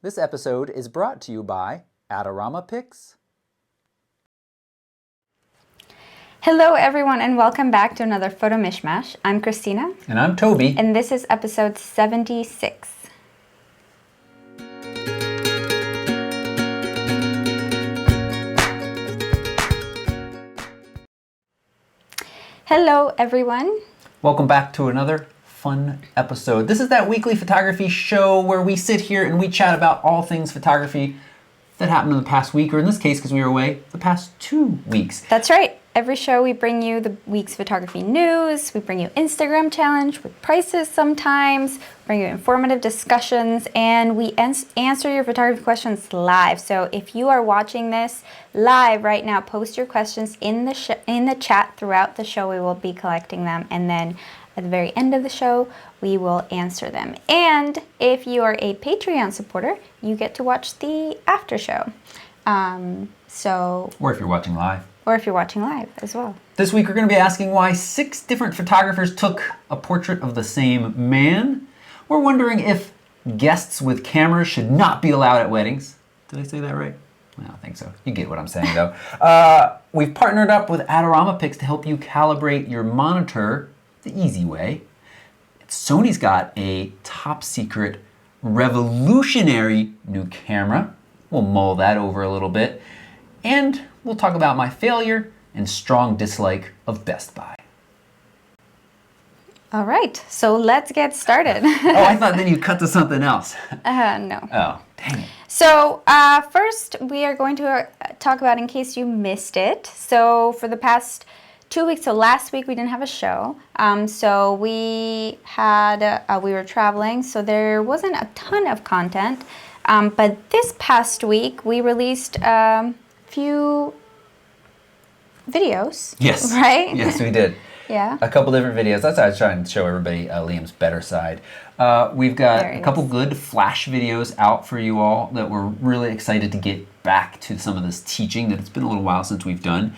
This episode is brought to you by Adorama Pics. Hello everyone and welcome back to another Photo Mishmash. I'm Christina. And I'm Toby. And this is episode 76. Hello everyone. Welcome back to another fun episode. This is that weekly photography show where we sit here and we chat about all things photography that happened in the past week, or in this case, because we were away, the past 2 weeks. That's right. Every show we bring you the week's photography news, we bring you Instagram challenge with prices sometimes, bring you informative discussions, and we answer your photography questions live. So if you are watching this live right now, post your questions in the chat throughout the show. We will be collecting them, and then at the very end of the show, we will answer them. And if you are a Patreon supporter, you get to watch the after show. Or if you're watching live. Or if you're watching live as well. This week we're going to be asking why 6 different photographers took a portrait of the same man. We're wondering if guests with cameras should not be allowed at weddings. Did I say that right? I don't think so. You get what I'm saying though. We've partnered up with Adorama Pics to help you calibrate your monitor the easy way. Sony's got a top secret, revolutionary new camera. We'll mull that over a little bit. And we'll talk about my failure and strong dislike of Best Buy. All right, so let's get started. Oh, I thought then you'd cut to something else. No. Oh, dang it. So first we are going to talk about, in case you missed it, so for the past 2 weeks, so last week we didn't have a show, so we were traveling, so there wasn't a ton of content, but this past week we released a few videos. Yes. Right? Yes, we did. Yeah. A couple different videos. That's why I was trying to show everybody Liam's better side. We've got a couple good flash videos out for you all that we're really excited to get back to some of this teaching that it's been a little while since we've done.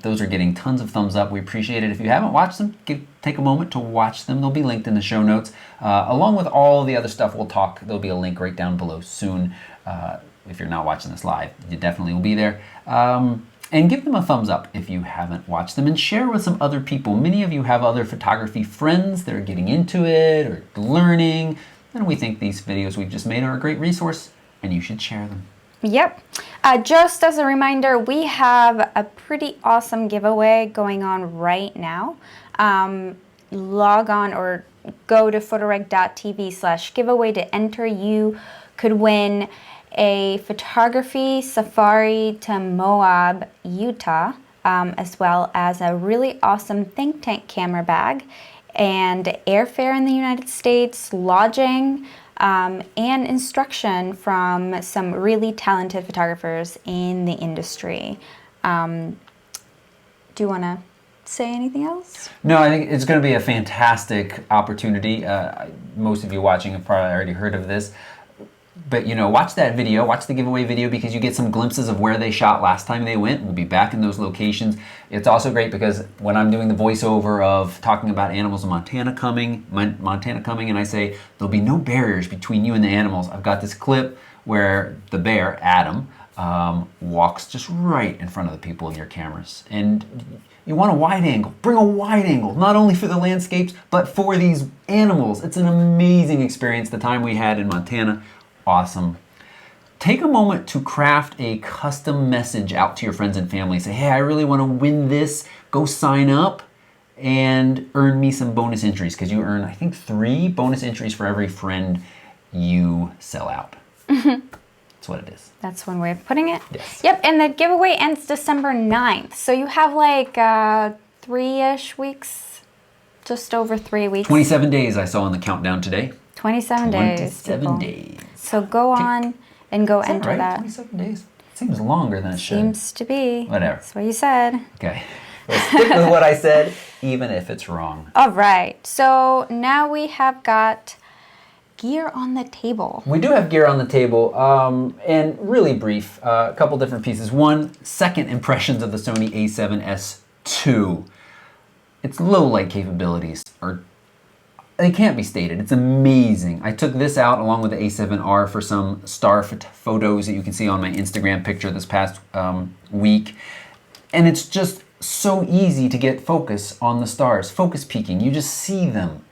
Those are getting tons of thumbs up. We appreciate it. If you haven't watched them, take a moment to watch them. They'll be linked in the show notes. Along with all the other stuff we'll talk, there'll be a link right down below soon. If you're not watching this live, it definitely will be there. And give them a thumbs up if you haven't watched them, and share with some other people. Many of you have other photography friends that are getting into it or learning, and we think these videos we've just made are a great resource, and you should share them. Yep. Just as a reminder, we have a pretty awesome giveaway going on right now. Log on or go to photoreg.tv/giveaway to enter. You could win a photography safari to Moab, Utah, as well as a really awesome think tank camera bag and airfare in the United States, lodging, and instruction from some really talented photographers in the industry. Do you want to say anything else? No, I think it's going to be a fantastic opportunity. Most of you watching have probably already heard of this. But, watch that video, watch the giveaway video, because you get some glimpses of where they shot last time they went. We'll be back in those locations. It's also great because when I'm doing the voiceover of talking about animals in Montana coming, and I say, there'll be no barriers between you and the animals. I've got this clip where the bear, Adam, walks just right in front of the people in your cameras. And you want a wide angle. Bring a wide angle, not only for the landscapes, but for these animals. It's an amazing experience, the time we had in Montana. Awesome. Take a moment to craft a custom message out to your friends and family. Say, hey, I really want to win this. Go sign up and earn me some bonus entries, because you earn, I think, 3 bonus entries for every friend you sell out. That's what it is. That's one way of putting it. Yes. Yep, and the giveaway ends December 9th. So you have like 3-ish weeks, just over 3 weeks. 27 days I saw on the countdown today. 27 days. 27 days. So go on and go enter right? that. 27 days. Seems longer than it should. Seems to be. Whatever. That's what you said. Okay. We'll stick with what I said, even if it's wrong. All right. So now we have got gear on the table. We do have gear on the table, and really brief, a couple different pieces. One, second impressions of the Sony a7S II. Its low light capabilities are They can't be stated. It's amazing. I took this out along with the A7R for some star photos that you can see on my Instagram picture this past week. And it's just so easy to get focus on the stars. Focus peaking, you just see them.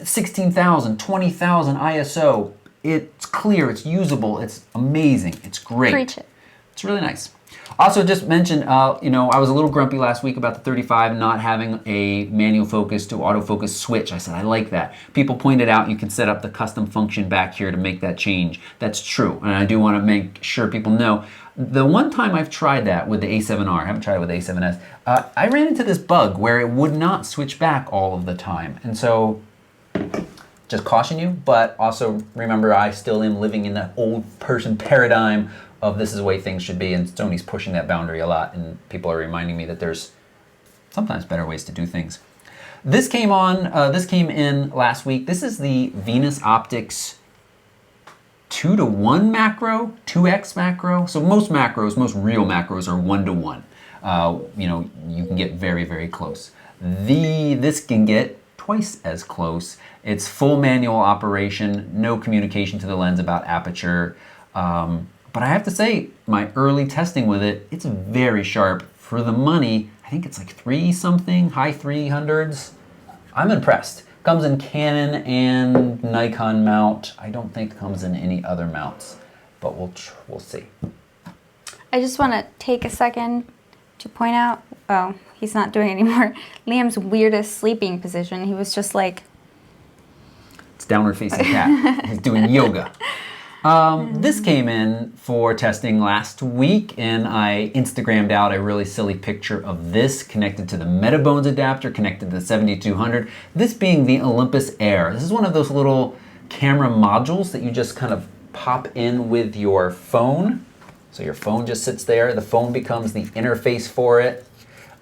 16,000, 20,000 ISO. It's clear, it's usable, it's amazing, it's great. Preach it. It's really nice. Also, just mention, you know, I was a little grumpy last week about the 35 not having a manual focus to autofocus switch. I said, I like that. People pointed out you can set up the custom function back here to make that change. That's true, and I do want to make sure people know. The one time I've tried that with the A7R, I haven't tried it with the A7S, I ran into this bug where it would not switch back all of the time. And so, just caution you, but also remember I still am living in that old person paradigm of this is the way things should be, and Sony's pushing that boundary a lot, and people are reminding me that there's sometimes better ways to do things. This came in last week. This is the Venus Optics 2:1 macro, 2x macro. So most real macros are 1:1. You know, you can get very, very close. This can get twice as close. It's full manual operation, no communication to the lens about aperture. But I have to say, my early testing with it, it's very sharp. For the money, I think it's like 3-something, high 300s. I'm impressed. Comes in Canon and Nikon mount. I don't think it comes in any other mounts, but we'll see. I just want to take a second to point out, oh, he's not doing it anymore, Liam's weirdest sleeping position. He was just like... It's downward facing cat. He's doing yoga. This came in for testing last week, and I Instagrammed out a really silly picture of this connected to the Metabones adapter, connected to the 7200. This being the Olympus Air. This is one of those little camera modules that you just kind of pop in with your phone. So your phone just sits there. The phone becomes the interface for it.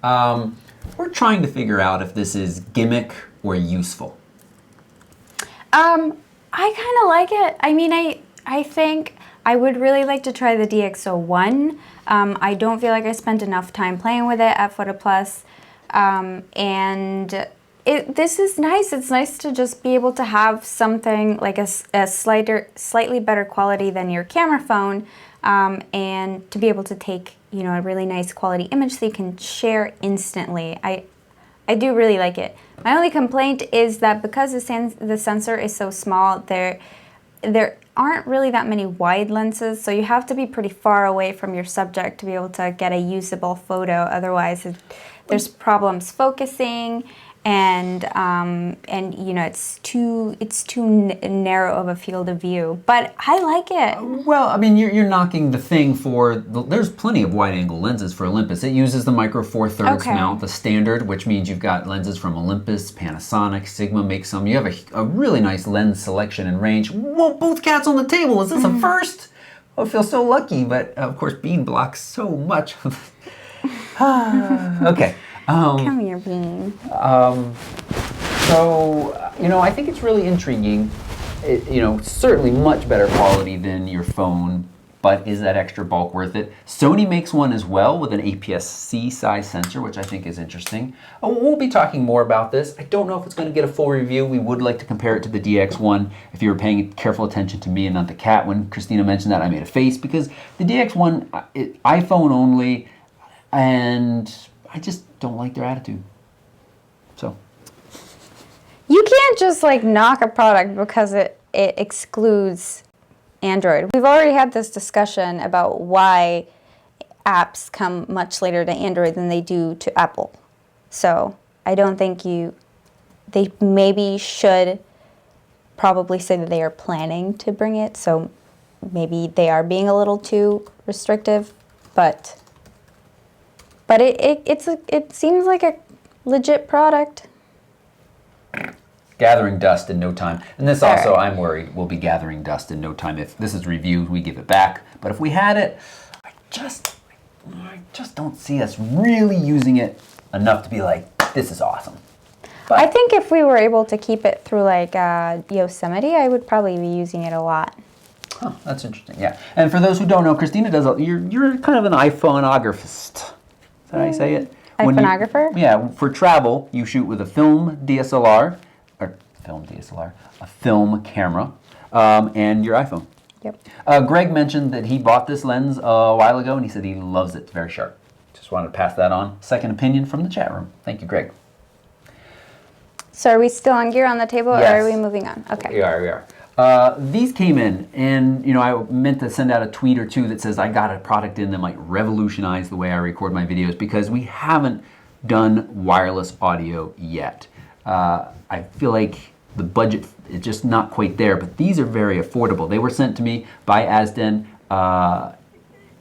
We're trying to figure out if this is gimmick or useful. I kind of like it. I mean, I think I would really like to try the DxO1. I don't feel like I spent enough time playing with it at Photo Plus. And this is nice. It's nice to just be able to have something like a slightly better quality than your camera phone, and to be able to take, you know, a really nice quality image so you can share instantly. I do really like it. My only complaint is that because the sensor is so small, there aren't really that many wide lenses, so you have to be pretty far away from your subject to be able to get a usable photo. Otherwise, there's problems focusing, and you know, it's too narrow of a field of view. But I like it. Well, I mean, you're knocking the thing for there's plenty of wide-angle lenses for Olympus. It uses the Micro Four Thirds mount, the standard, which means you've got lenses from Olympus, Panasonic, Sigma makes some. You have a really nice lens selection and range. Whoa, both cats on the table. Is this a first? I feel so lucky, but of course, Bean blocks so much. Okay. Come here, Bean. So, you know, I think it's really intriguing. You know, certainly much better quality than your phone, but is that extra bulk worth it? Sony makes one as well with an APS-C size sensor, which I think is interesting. We'll be talking more about this. I don't know if it's going to get a full review. We would like to compare it to the DX1. If you were paying careful attention to me and not the cat, when Christina mentioned that, I made a face because the DX1, iPhone only, and I just don't like their attitude. So You can't just like knock a product because it excludes Android. We've already had this discussion about why apps come much later to Android than they do to Apple. So I don't think they maybe should probably say that they are planning to bring it. So maybe they are being a little too restrictive, but it seems like a legit product. Gathering dust in no time. And this also, I'm worried, will be gathering dust in no time. If this is reviewed, we give it back. But if we had it, I just don't see us really using it enough to be like, this is awesome. But I think if we were able to keep it through like Yosemite, I would probably be using it a lot. Huh, that's interesting, yeah. And for those who don't know, Christina you're kind of an iPhoneographist. Is that how you say it? iPhoneographer? Yeah, for travel, you shoot with a film DSLR, or film DSLR, a film camera, and your iPhone. Yep. Greg mentioned that he bought this lens a while ago, and he said he loves it. It's very sharp. Just wanted to pass that on. Second opinion from the chat room. Thank you, Greg. So are we still on gear on the table, Yes. or are we moving on? Okay. We are. These came in, and I meant to send out a tweet or two that says I got a product in that might revolutionize the way I record my videos, because we haven't done wireless audio yet. I feel like the budget is just not quite there, but these are very affordable. They were sent to me by Asden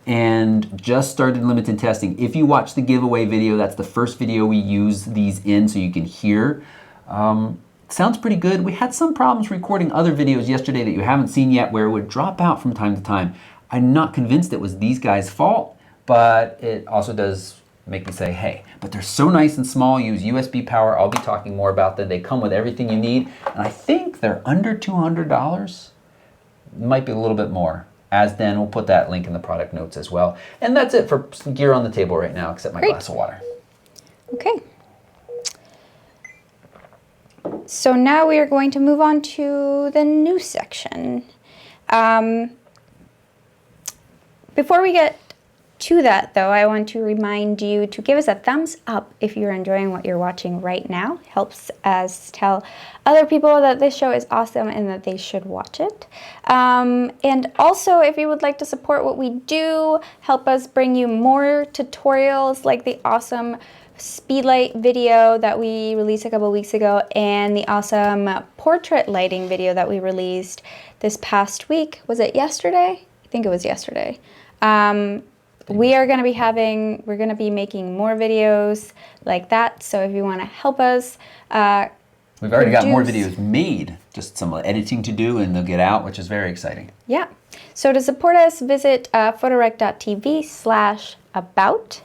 and just started limited testing. If you watch the giveaway video, that's the first video we use these in so you can hear. Sounds pretty good. We had some problems recording other videos yesterday that you haven't seen yet where it would drop out from time to time. I'm not convinced it was these guys' fault, but it also does make me say, hey, but they're so nice and small, use USB power. I'll be talking more about them. They come with everything you need, and I think they're under $200. Might be a little bit more. Asden, we'll put that link in the product notes as well. And that's it for gear on the table right now, except my glass of water. Okay. So now we are going to move on to the news section. Before we get to that, though, I want to remind you to give us a thumbs up if you're enjoying what you're watching right now. Helps us tell other people that this show is awesome and that they should watch it. And also, if you would like to support what we do, help us bring you more tutorials like the awesome speedlight video that we released a couple weeks ago and the awesome portrait lighting video that we released this past week. Was it yesterday? I think it was yesterday. We're going to be making more videos like that. So if you want to help us, we've already got more videos made, just some editing to do, and they'll get out, which is very exciting. Yeah. So to support us, visit photorec.tv/about.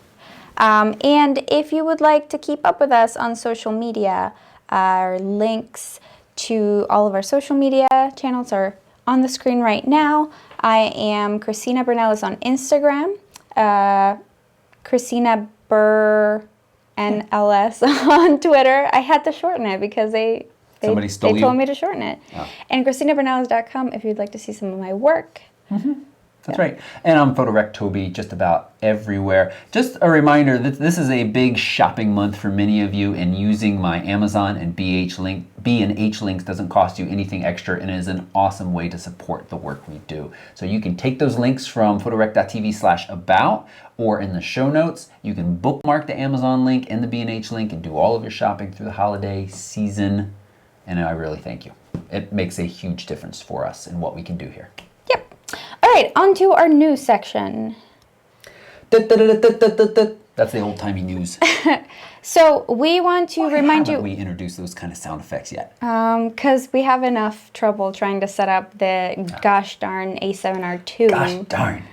And if you would like to keep up with us on social media, our links to all of our social media channels are on the screen right now. I am Christina Bernellis on Instagram, Christina Burr NLS on Twitter. I had to shorten it because they told me to shorten it. Oh. And ChristinaBernellis.com if you'd like to see some of my work. Mm-hmm. That's right. And I'm Photorec Toby just about everywhere. Just a reminder that this is a big shopping month for many of you, and using my Amazon and B and H links doesn't cost you anything extra and is an awesome way to support the work we do. So you can take those links from photorec.tv/about or in the show notes. You can bookmark the Amazon link and the B&H link and do all of your shopping through the holiday season. And I really thank you. It makes a huge difference for us in what we can do here. Yep. All right, on to our news section. That's the old-timey news. So we want to remind you... Why haven't we introduced those kind of sound effects yet? Because we have enough trouble trying to set up the gosh darn A7R2. Gosh darn.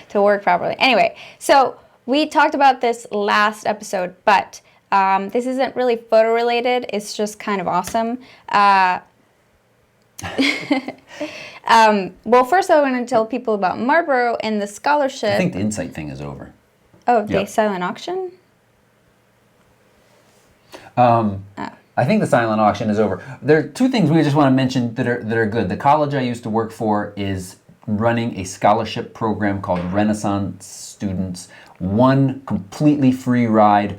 to work properly. Anyway, so we talked about this last episode, but this isn't really photo related. It's just kind of awesome. Well, first I want to tell people about Marlboro and the scholarship. I think the Insight thing is over. Oh, the silent auction? I think the silent auction is over. There are two things we just want to mention that are good. The college I used to work for is running a scholarship program called Renaissance Students. One completely free ride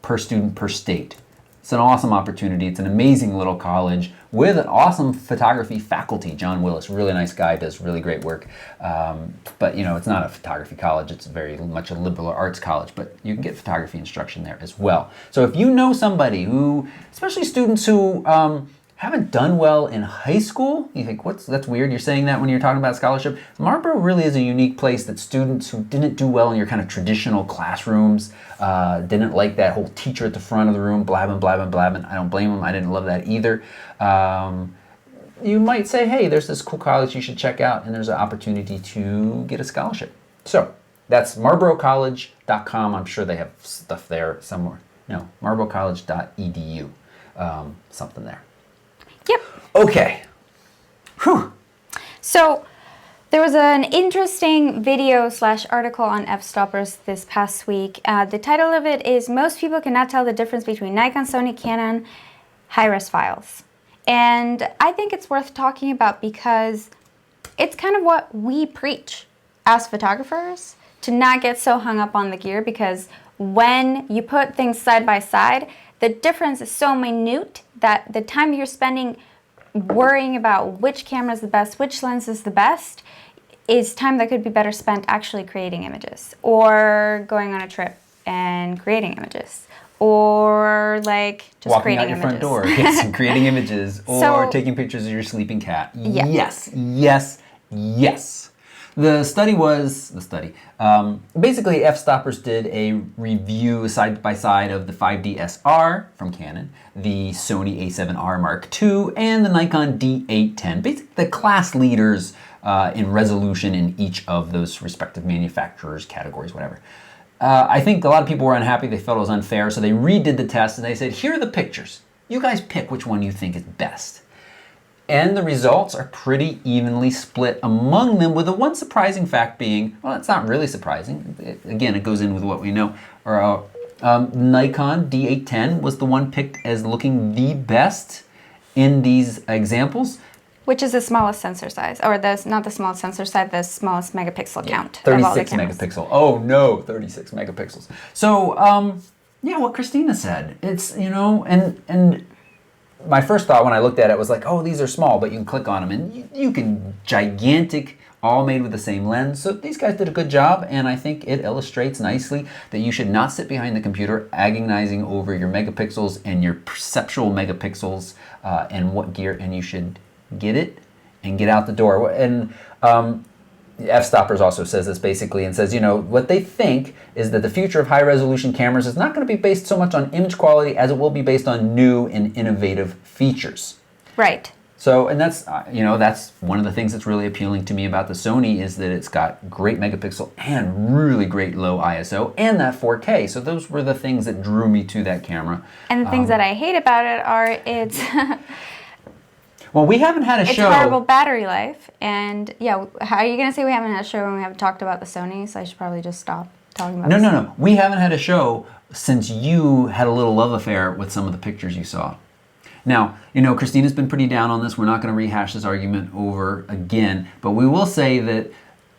per student per state. It's an awesome opportunity. It's an amazing little college with an awesome photography faculty. John Willis, really nice guy, does really great work. But it's not a photography college. It's very much a liberal arts college, but you can get photography instruction there as well. So if you know somebody who, especially students who haven't done well in high school, you think, that's weird, you're saying that when you're talking about scholarship. Marlboro really is a unique place that students who didn't do well in your kind of traditional classrooms, didn't like that whole teacher at the front of the room, blabbing, I don't blame them, I didn't love that either. You might say, hey, there's this cool college you should check out, and there's an opportunity to get a scholarship. So that's marlborocollege.com. I'm sure they have stuff there somewhere. No, marlborocollege.edu, something there. Yep. Okay. Whew. So there was an interesting video/article on F-stoppers this past week. The title of it is "Most People Cannot Tell the Difference Between Nikon, Sony, Canon, high-res files. And I think it's worth talking about because it's kind of what we preach as photographers, to not get so hung up on the gear, because when you put things side by side, the difference is so minute that the time you're spending worrying about which camera is the best, which lens is the best, is time that could be better spent actually creating images, or going on a trip and creating images, or like just walking creating out your images. front door, yes, and creating images, or So- taking pictures of your sleeping cat. Yeah. Yes, yes, yes. The study was basically F-Stoppers did a review side by side of the 5D SR from Canon, the Sony A7R Mark II, and the Nikon D810. Basically, the class leaders in resolution in each of those respective manufacturers, categories, whatever. I think a lot of people were unhappy. They felt it was unfair, so they redid the test and they said, here are the pictures. You guys pick which one you think is best. And the results are pretty evenly split among them, with the one surprising fact being, well, it's not really surprising. Again, it goes in with what we know. Nikon D810 was the one picked as looking the best in these examples. Which is the smallest sensor size, or not the smallest sensor size, the smallest megapixel count of all the 36 cameras. megapixel. Oh no, 36 megapixels. So, yeah, what Christina said. It's, and my first thought when I looked at it was like, oh, these are small, but you can click on them and you can gigantic, all made with the same lens. So these guys did a good job, and I think it illustrates nicely that you should not sit behind the computer agonizing over your megapixels and your perceptual megapixels and what gear, and you should get it and get out the door. And F-Stoppers also says this basically, and says, what they think is that the future of high-resolution cameras is not going to be based so much on image quality as it will be based on new and innovative features. Right. So, and that's, that's one of the things that's really appealing to me about the Sony, is that it's got great megapixel and really great low ISO and that 4K. So those were the things that drew me to that camera. And the things that I hate about it are it's well, we haven't had a it's show. horrible battery life. And yeah, how are you going to say we haven't had a show when we haven't talked about the Sony? So I should probably just stop talking about it. No. We haven't had a show since you had a little love affair with some of the pictures you saw. Now, Christina's been pretty down on this. We're not going to rehash this argument over again, but we will say that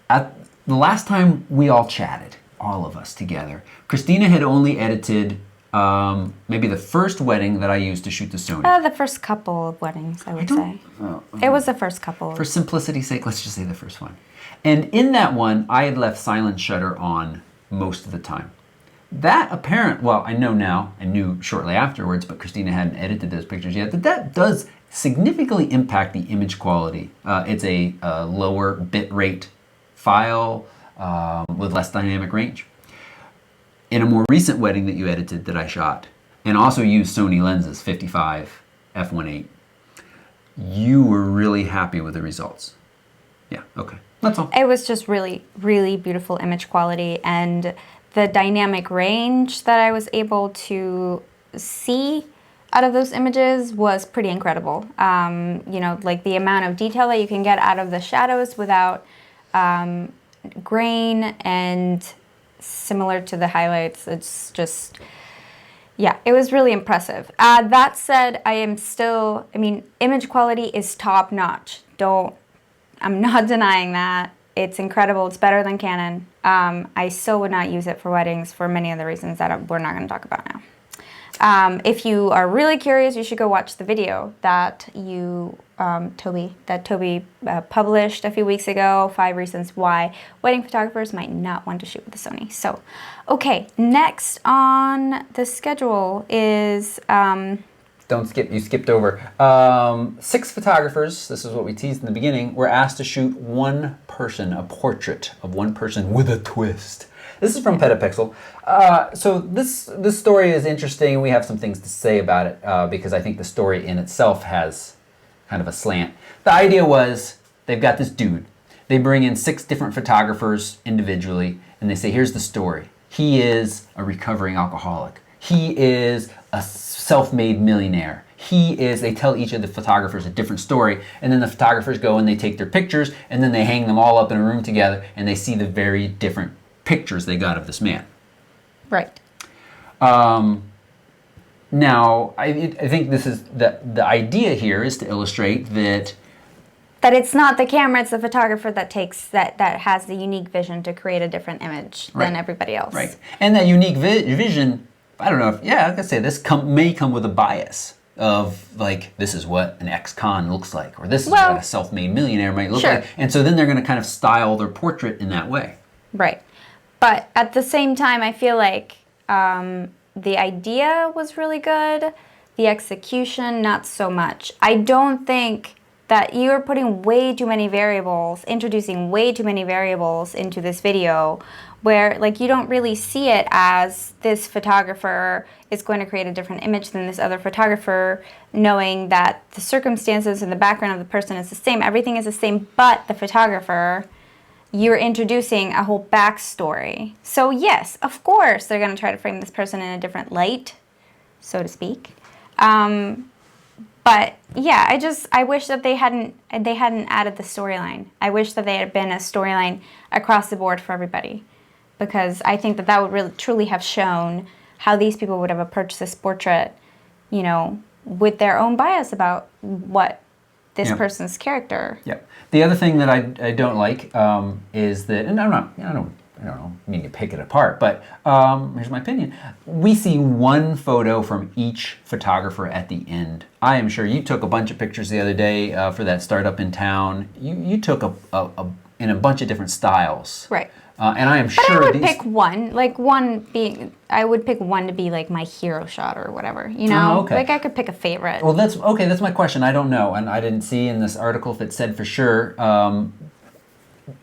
at the last time we all chatted, all of us together, Christina had only edited maybe the first wedding that I used to shoot the Sony. The first couple of weddings, I would say. It was the first couple. For simplicity's sake, let's just say the first one. And in that one, I had left silent shutter on most of the time. That I know now, I knew shortly afterwards, but Christina hadn't edited those pictures yet, that does significantly impact the image quality. It's a lower bit rate file with less dynamic range. In a more recent wedding that you edited that I shot, and also used Sony lenses, 55, f1.8, you were really happy with the results. Yeah, okay, that's all. It was just really, really beautiful image quality, and the dynamic range that I was able to see out of those images was pretty incredible. Like the amount of detail that you can get out of the shadows without grain, and similar to the highlights. It's just, yeah, it was really impressive. That said, image quality is top notch. I'm not denying that. It's incredible. It's better than Canon. I still would not use it for weddings for many of the reasons that we're not going to talk about now. If you are really curious, you should go watch the video that Toby published a few weeks ago, 5 reasons why wedding photographers might not want to shoot with the Sony. So, okay, next on the schedule is... Don't skip, you skipped over. 6 photographers, this is what we teased in the beginning, were asked to shoot one person, a portrait of one person with a twist. This is from Petapixel. So this story is interesting, and we have some things to say about it because I think the story in itself has kind of a slant. The idea was they've got this dude. They bring in 6 different photographers individually, and they say, here's the story. He is a recovering alcoholic. He is a self-made millionaire. They tell each of the photographers a different story, and then the photographers go and they take their pictures, and then they hang them all up in a room together, and they see the very different pictures they got of this man. Right. Now, I think this is the idea here is to illustrate that it's not the camera, it's the photographer that has the unique vision to create a different image than everybody else. Right. And that unique vision, I don't know if, I could say this may come with a bias of like, this is what an ex-con looks like, or this is what a self-made millionaire might look like. And so then they're going to kind of style their portrait in that way. Right. But at the same time, I feel like the idea was really good. The execution, not so much. I don't think that you're putting way too many variables, introducing way too many variables into this video where like you don't really see it as this photographer is going to create a different image than this other photographer, knowing that the circumstances and the background of the person is the same, everything is the same, but the photographer, you're introducing a whole backstory. So yes, of course, they're gonna try to frame this person in a different light, so to speak. But yeah, I wish that they hadn't added the storyline. I wish that they had been a storyline across the board for everybody, because I think that would really truly have shown how these people would have approached this portrait, you know, with their own bias about what this person's character. Yeah. The other thing that I don't like is that, and I don't mean to pick it apart, but here's my opinion. We see one photo from each photographer at the end. I am sure you took a bunch of pictures the other day for that startup in town. You took in a bunch of different styles. Right. And I am but sure I would pick one, I would pick one to be like my hero shot or whatever, you know? Oh, okay. Like I could pick a favorite. Well, that's my question. I don't know, and I didn't see in this article if it said for sure.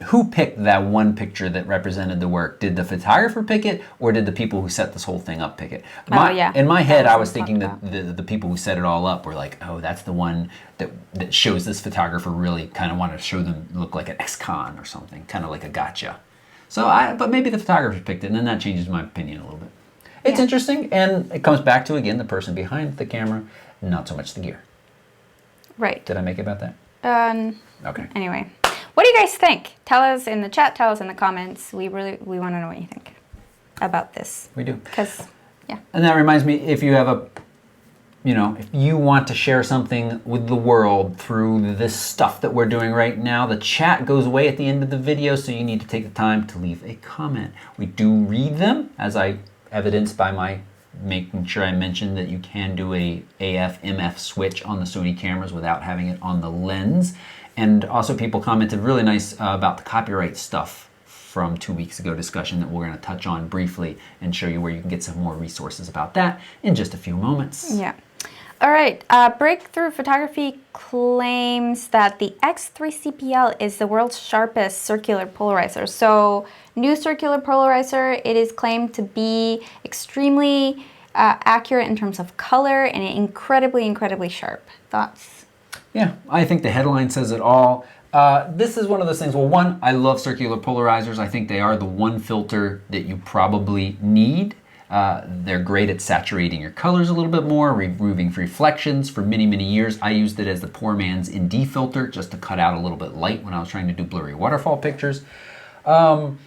Who picked that one picture that represented the work? Did the photographer pick it, or did the people who set this whole thing up pick it? In my head, I was thinking that the people who set it all up were like, oh, that's the one that shows this photographer really kind of wanted to show them look like an ex-con or something, kind of like a gotcha. So, but maybe the photographer picked it, and then that changes my opinion a little bit. It's interesting, and it comes back to, again, the person behind the camera, not so much the gear. Right. Did I make it about that? Okay. Anyway. What do you guys think? Tell us in the chat, tell us in the comments. We want to know what you think about this. We do. Because, yeah. And that reminds me, if you have if you want to share something with the world through this stuff that we're doing right now, the chat goes away at the end of the video, so you need to take the time to leave a comment. We do read them, as I evidenced by my making sure I mentioned that you can do a AF/MF switch on the Sony cameras without having it on the lens. And also people commented really nice about the copyright stuff from 2 weeks ago discussion that we're going to touch on briefly and show you where you can get some more resources about that in just a few moments. Yeah. All right. Breakthrough Photography claims that the X3 CPL is the world's sharpest circular polarizer. So new circular polarizer, it is claimed to be extremely accurate in terms of color and incredibly, incredibly sharp. Thoughts? Yeah, I think the headline says it all. This is one of those things, well, one, I love circular polarizers. I think they are the one filter that you probably need. They're great at saturating your colors a little bit more, removing reflections. For many, many years, I used it as the poor man's ND filter just to cut out a little bit light when I was trying to do blurry waterfall pictures. And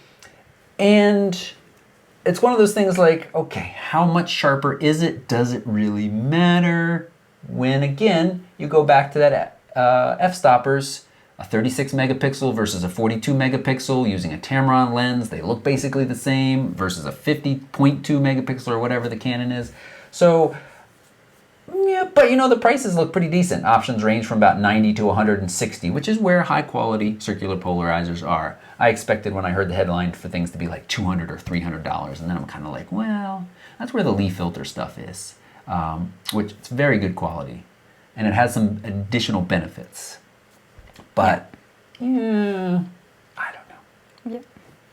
it's one of those things like, okay, how much sharper is it? Does it really matter? When, again, you go back to that f-stoppers, a 36 megapixel versus a 42 megapixel using a Tamron lens. They look basically the same versus a 50.2 megapixel or whatever the Canon is. So, yeah, but the prices look pretty decent. Options range from about 90 to 160, which is where high quality circular polarizers are. I expected when I heard the headline for things to be like $200 or $300, and then I'm kind of like, well, that's where the Lee filter stuff is. Which it's very good quality, and it has some additional benefits. But I don't know. Yeah.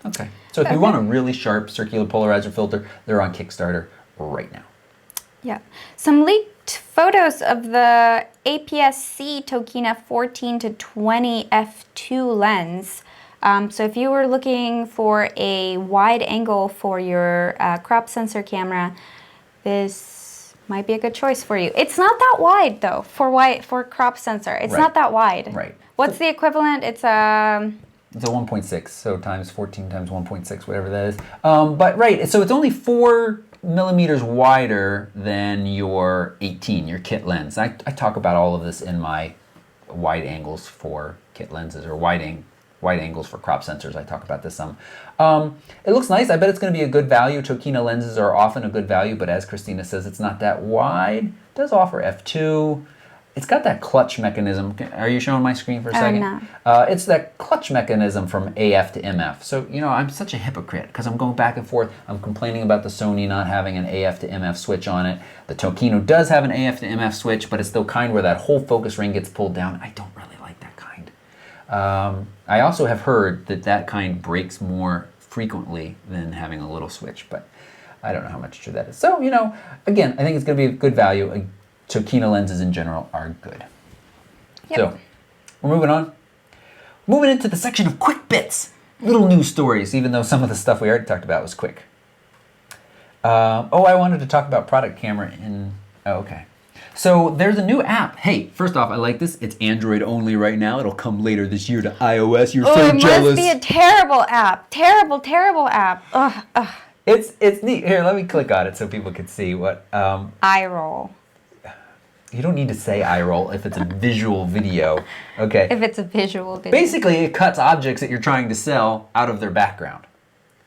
Okay. So if you want a really sharp circular polarizer filter, they're on Kickstarter right now. Yeah. Some leaked photos of the APS-C Tokina 14 to 20 f2 lens. So if you were looking for a wide angle for your crop sensor camera, this might be a good choice for you. It's not that wide though for crop sensor. It's not that wide. Right. What's the equivalent? It's a 1.6, so times 14 times 1.6, whatever that is. But right, so it's only 4 millimeters wider than your 18, your kit lens. I talk about all of this in my wide angles for kit lenses, or wide angles for crop sensors. I talk about this some. It looks nice. I bet it's going to be a good value. Tokina lenses are often a good value, but as Christina says, it's not that wide. It does offer f2. It's got that clutch mechanism. Are you showing my screen for a second? No. It's that clutch mechanism from AF to MF. So, you know, I'm such a hypocrite because I'm going back and forth. I'm complaining about the Sony not having an AF to MF switch on it. The Tokino does have an AF to MF switch, but it's the kind where that whole focus ring gets pulled down. I don't really like that kind. I also have heard that that kind breaks more frequently than having a little switch, but I don't know how much true that is. So, you know, again, I think it's going to be a good value. Tokina lenses in general are good. Yep. So, we're moving on. Moving into the section of quick bits. Little news stories, even though some of the stuff we already talked about was quick. I wanted to talk about product camera in... Oh, okay. So, there's a new app. Hey, first off, I like this. It's Android only right now. It'll come later this year to iOS. You're so it jealous. Must be a terrible app. Terrible, terrible app. Ugh, ugh. It's neat. Here, let me click on it so people can see what... Eye roll. You don't need to say eye roll if it's a visual video. Okay. If it's a visual video. Basically, it cuts objects that you're trying to sell out of their background.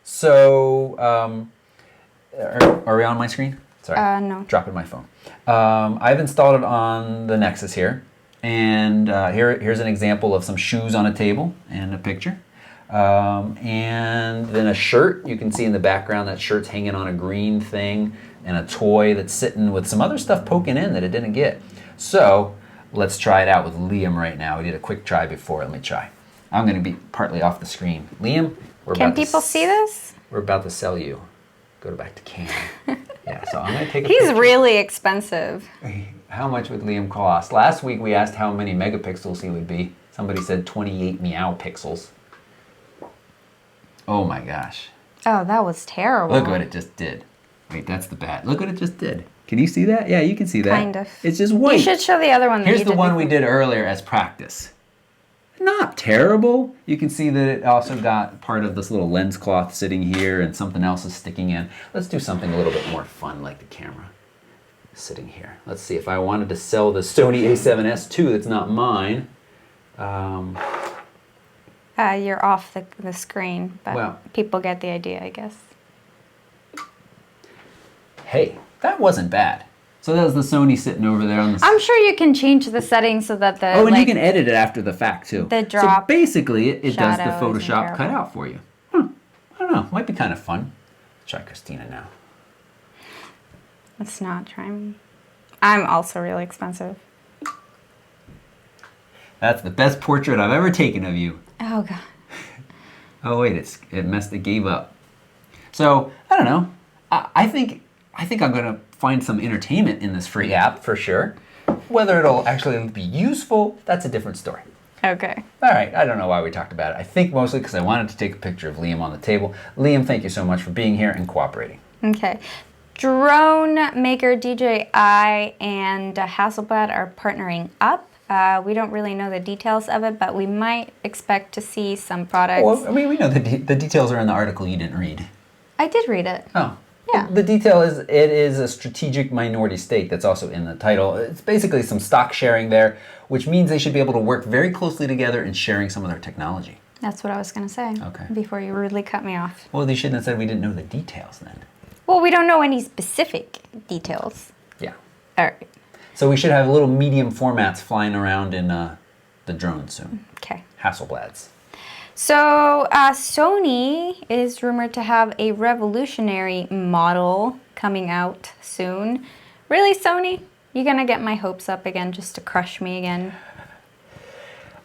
So, are we on my screen? Sorry. No. Dropping my phone. I've installed it on the Nexus here. And here's an example of some shoes on a table and a picture. And then a shirt. You can see in the background that shirt's hanging on a green thing. And a toy that's sitting with some other stuff poking in that it didn't get. So let's try it out with Liam right now. We did a quick try before. Let me try. I'm going to be partly off the screen. Liam, Can people see this? We're about to sell you. Go back to Cam. Yeah, so I'm going to take a He's picture. really expensive. How much would Liam cost? Last week we asked how many megapixels he would be. Somebody said 28 meow pixels. Oh my gosh. Oh, that was terrible. Look what it just did. Wait, that's the bat. Look what it just did. Can you see that? Yeah, you can see that. Kind of. It's just white. You should show the other one. Here's you the did one we before. did earlier as practice. Not terrible. You can see that it also got part of this little lens cloth sitting here and something else is sticking in. Let's do something a little bit more fun like the camera sitting here. Let's see if I wanted to sell the Sony a7S II that's not mine. You're off the screen, but Well. people get the idea, I guess. Hey, that wasn't bad. So that was the Sony sitting over there on the... I'm sure you can change the settings so that the... Oh, and you can edit it after the fact, too. The drop So basically, it does the shadow isn't Photoshop terrible. cutout for you. I don't know. Might be kind of fun. Try Christina now. Let's not try me. I'm also really expensive. That's the best portrait I've ever taken of you. Oh, God. Oh, wait. It gave up. So, I don't know. I think I'm going to find some entertainment in this free app, for sure. Whether it'll actually be useful, that's a different story. Okay. All right, I don't know why we talked about it. I think mostly because I wanted to take a picture of Liam on the table. Liam, thank you so much for being here and cooperating. Okay. Drone maker DJI and Hasselblad are partnering up. We don't really know the details of it, but we might expect to see some products. Well, I mean, we know the details are in the article you didn't read. I did read it. Oh. Yeah. The detail is it is a strategic minority stake that's also in the title. It's basically some stock sharing there, which means they should be able to work very closely together in sharing some of their technology. That's what I was going to say. Okay. Before you rudely cut me off. Well, they shouldn't have said we didn't know the details then. Well, we don't know any specific details. Yeah. All right. So we should have little medium formats flying around in the drone soon. Okay. Hasselblads. So Sony is rumored to have a revolutionary model coming out soon. Really, Sony? You gonna get my hopes up again just to crush me again?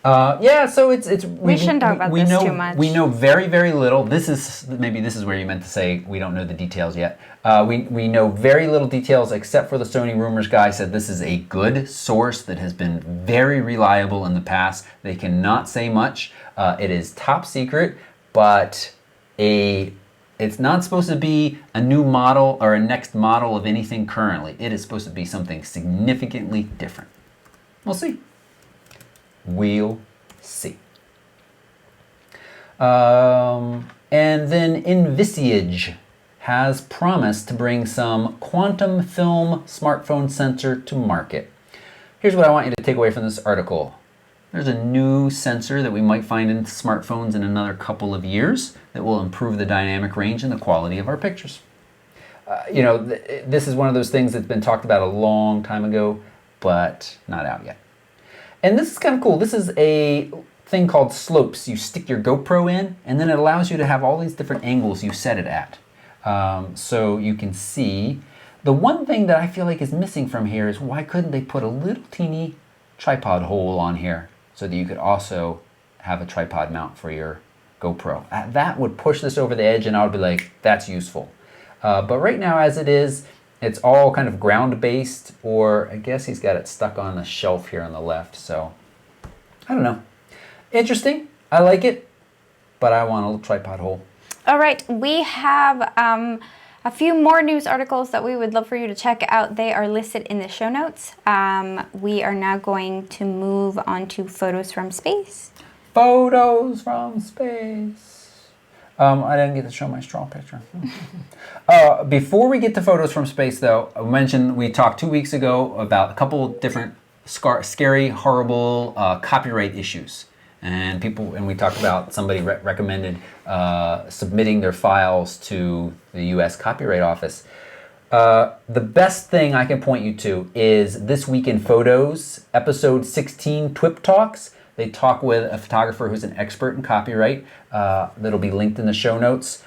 Yeah, so it's We shouldn't talk about this too much. We know very, very little. This is where you meant to say we don't know the details yet. We know very little details except for the Sony rumors guy said this is a good source that has been very reliable in the past. They cannot say much. It is top secret, but it's not supposed to be a new model or a next model of anything currently. It is supposed to be something significantly different. We'll see. We'll see. And then Envisage has promised to bring some quantum film smartphone sensor to market. Here's what I want you to take away from this article. There's a new sensor that we might find in smartphones in another couple of years that will improve the dynamic range and the quality of our pictures. This is one of those things that's been talked about a long time ago, but not out yet. And this is kind of cool. This is a thing called slopes. You stick your GoPro in, and then it allows you to have all these different angles you set it at. So you can see. The one thing that I feel like is missing from here is why couldn't they put a little teeny tripod hole on here so that you could also have a tripod mount for your GoPro. That would push this over the edge, and I would be like, that's useful. But right now, as it is, it's all kind of ground-based, or I guess he's got it stuck on the shelf here on the left. So I don't know. Interesting. I like it, but I want a little tripod hole. All right, we have a few more news articles that we would love for you to check out. They are listed in the show notes. We are now going to move on to photos from space. Photos from space. I didn't get to show my straw picture. Before we get to photos from space, though, I mentioned we talked 2 weeks ago about a couple different scary, horrible copyright issues. And we talked about somebody recommended submitting their files to the U.S. Copyright Office. The best thing I can point you to is This Week in Photos, episode 16, TWIP Talks. They talk with a photographer who's an expert in copyright. That'll be linked in the show notes.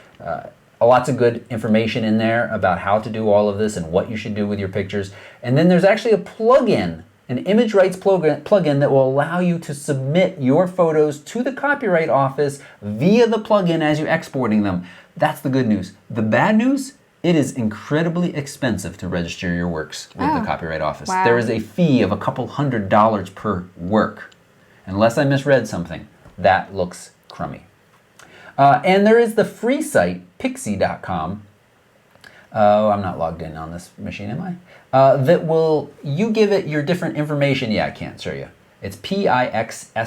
Lots of good information in there about how to do all of this and what you should do with your pictures. And then there's actually a plugin, an image rights plugin that will allow you to submit your photos to the Copyright Office via the plugin as you're exporting them. That's the good news. The bad news, it is incredibly expensive to register your works with the Copyright Office. Wow. There is a fee of a couple $100 per work. Unless I misread something, that looks crummy. And there is the free site, pixie.com. I'm not logged in on this machine, am I? You give it your different information. Yeah, I can't show you. It's pixsy.com.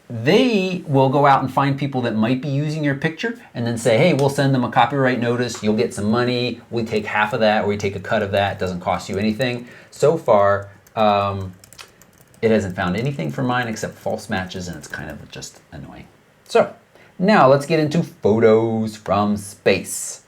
They will go out and find people that might be using your picture and then say, hey, we'll send them a copyright notice. You'll get some money. We take half of that, or we take a cut of that. It doesn't cost you anything. So far, it hasn't found anything for mine except false matches, and it's kind of just annoying. So now let's get into photos from space.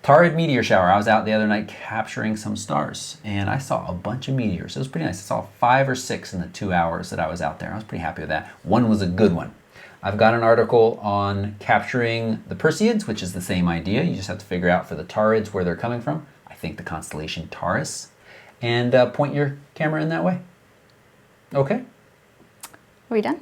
Torrid meteor shower. I was out the other night capturing some stars, and I saw a bunch of meteors. It was pretty nice. I saw 5 or 6 in the 2 hours that I was out there. I was pretty happy with that. One was a good one. I've got an article on capturing the Perseids, which is the same idea. You just have to figure out for the Taurids where they're coming from. I think the constellation Taurus. And point your camera in that way. Okay? Are we done?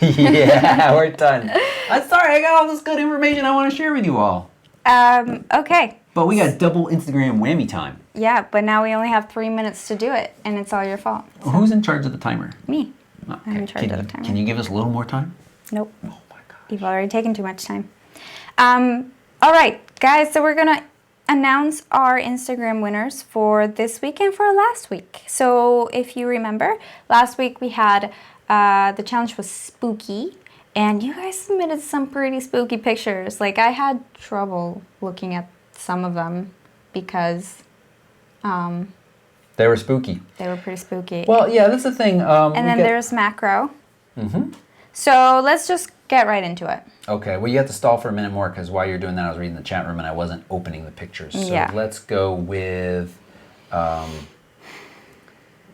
Yeah, we're done. I'm sorry, I got all this good information I want to share with you all. Okay. But we got double Instagram whammy time. Yeah, but now we only have 3 minutes to do it, and it's all your fault. So. Who's in charge of the timer? Me. Okay. I'm in charge of the timer. Can you give us a little more time? Nope. Oh my God. You've already taken too much time. All right, guys, so we're going to announce our Instagram winners for this week and for last week. So if you remember, last week we had, the challenge was spooky. And you guys submitted some pretty spooky pictures. Like, I had trouble looking at some of them because they were spooky. They were pretty spooky. Well, yeah, that's the thing. And then there's macro. Mm-hmm. So let's just get right into it. Okay. Well, you have to stall for a minute more because while you're doing that, I was reading the chat room and I wasn't opening the pictures. So yeah. Let's go with...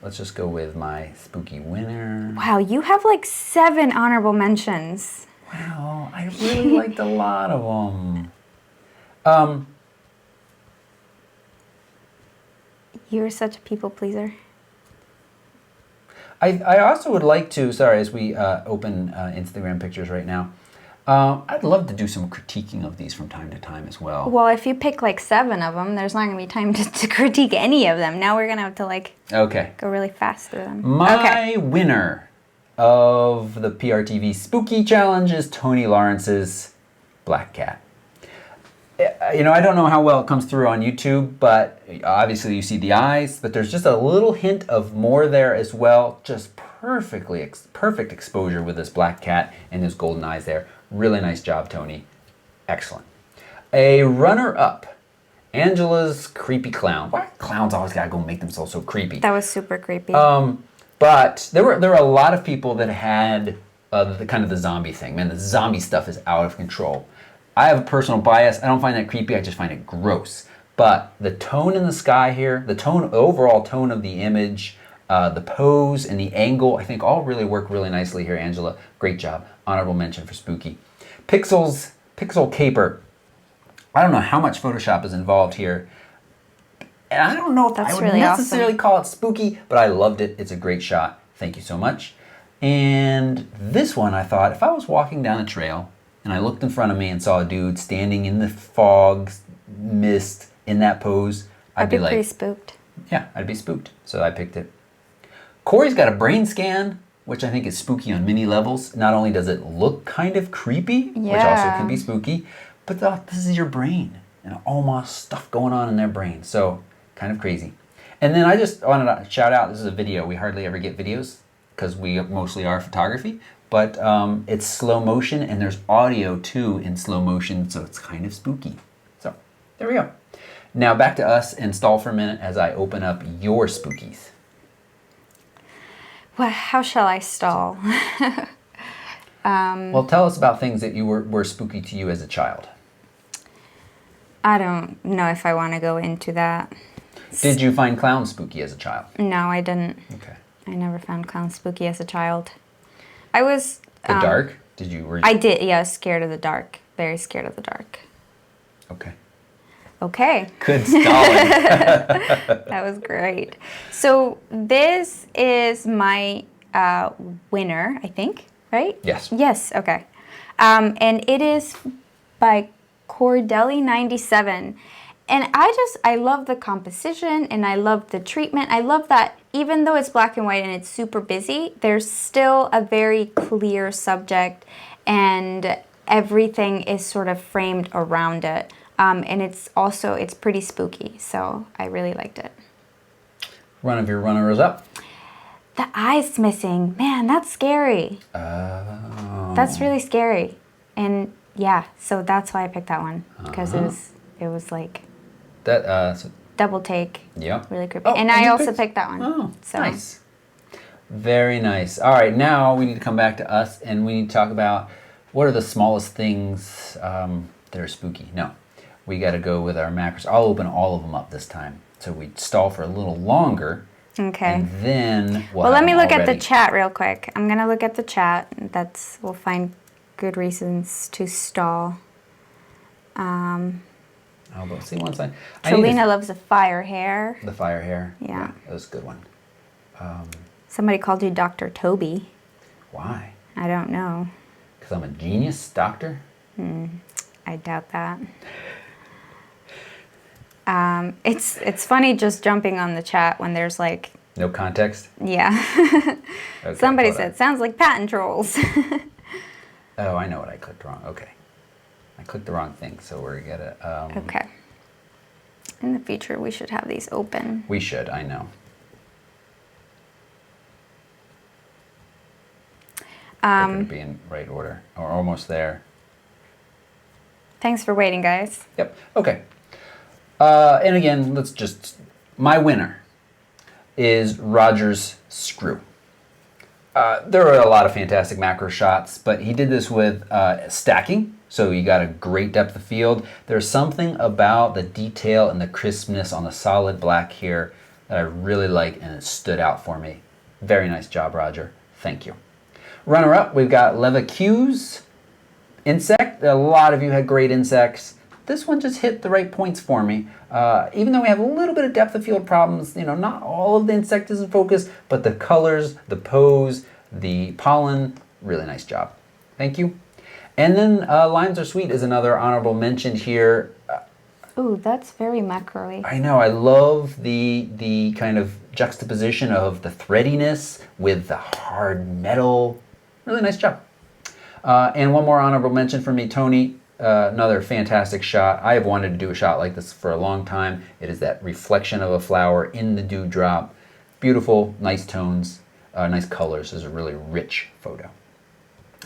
let's just go with my spooky winner. Wow, you have like 7 honorable mentions. Wow, I really liked a lot of them. You're such a people pleaser. I also would like to, sorry, as we open Instagram pictures right now, I'd love to do some critiquing of these from time to time as well. Well, if you pick like 7 of them, there's not going to be time to critique any of them. Now we're going to have to go really fast through them. My winner of the PRTV Spooky Challenge is Tony Lawrence's Black Cat. I don't know how well it comes through on YouTube, but obviously you see the eyes, but there's just a little hint of more there as well. Just perfect exposure with this black cat and his golden eyes there. Really nice job, Tony. Excellent. A runner-up. Angela's creepy clown. Why clowns always gotta go make themselves so creepy? That was super creepy. But there were a lot of people that had the kind of the zombie thing. Man, the zombie stuff is out of control. I have a personal bias. I don't find that creepy. I just find it gross. But the tone in the sky here, the overall tone of the image, the pose and the angle, I think all really work really nicely here, Angela. Great job. Honorable mention for Spooky. Pixel Caper. I don't know how much Photoshop is involved here. And I don't know if I would really necessarily call it spooky, but I loved it. It's a great shot. Thank you so much. And this one, I thought, if I was walking down a trail and I looked in front of me and saw a dude standing in the fog, mist, in that pose, I'd be like... pretty spooked. Yeah, I'd be spooked. So I picked it. Corey's got a brain scan, which I think is spooky on many levels. Not only does it look kind of creepy, which also can be spooky, but this is your brain and almost stuff going on in their brain. So kind of crazy. And then I just wanted to shout out, this is a video. We hardly ever get videos because we mostly are photography, but it's slow motion and there's audio too in slow motion, so it's kind of spooky. So there we go. Now back to us and stall for a minute as I open up your spookies. Well, how shall I stall? Well, tell us about things that were spooky to you as a child. I don't know if I want to go into that. Did you find clowns spooky as a child? No, I didn't. Okay. I never found clowns spooky as a child. I was... The dark? I did, yeah, I was scared of the dark. Very scared of the dark. Okay. Okay. Good stalling. That was great. So this is my winner, I think, right? Yes. Yes, okay. And it is by Cordelli97. And I love the composition and I love the treatment. I love that even though it's black and white and it's super busy, there's still a very clear subject and everything is sort of framed around it. And it's pretty spooky, so I really liked it. One of your runners up. The eye's missing. Man, that's scary. Oh. That's really scary. And yeah, so that's why I picked that one. Because it was like that double take. Yeah. Really creepy. Oh, and I also picked that one. Oh, so. Nice. Very nice. All right, now we need to come back to us and we need to talk about what are the smallest things that are spooky. No, we got to go with our macros. I'll open all of them up this time. So we stall for a little longer. Okay. And then well, let me look at the chat real quick. I'm going to look at the chat. We'll find good reasons to stall. Oh, but see once Trelina loves the fire hair. The fire hair. Yeah. That was a good one. Somebody called you Dr. Toby. Why? I don't know. Because I'm a genius doctor? I doubt that. It's funny just jumping on the chat when there's like... No context? Yeah. Okay, somebody said, sounds like patent trolls. Oh, I know what I clicked wrong. Okay. I clicked the wrong thing, so we're going to... Okay. In the future, we should have these open. We should, I know. They're going to be in right order, or almost there. Thanks for waiting, guys. Yep. Okay. And again, my winner is Roger's screw. There are a lot of fantastic macro shots, but he did this with stacking, so you got a great depth of field. There's something about the detail and the crispness on the solid black here that I really like, and it stood out for me. Very nice job, Roger. Thank you. Runner-up, we've got Levacue's insect. A lot of you had great insects. This one just hit the right points for me. Even though we have a little bit of depth of field problems, not all of the insect is in focus, but the colors, the pose, the pollen, really nice job. Thank you. And then Limes Are Sweet is another honorable mention here. Ooh, that's very macro-y. I know, I love the kind of juxtaposition of the threadiness with the hard metal. Really nice job. And one more honorable mention for me, Tony. Another fantastic shot. I have wanted to do a shot like this for a long time. It is that reflection of a flower in the dewdrop. Beautiful, nice tones, nice colors. This is a really rich photo.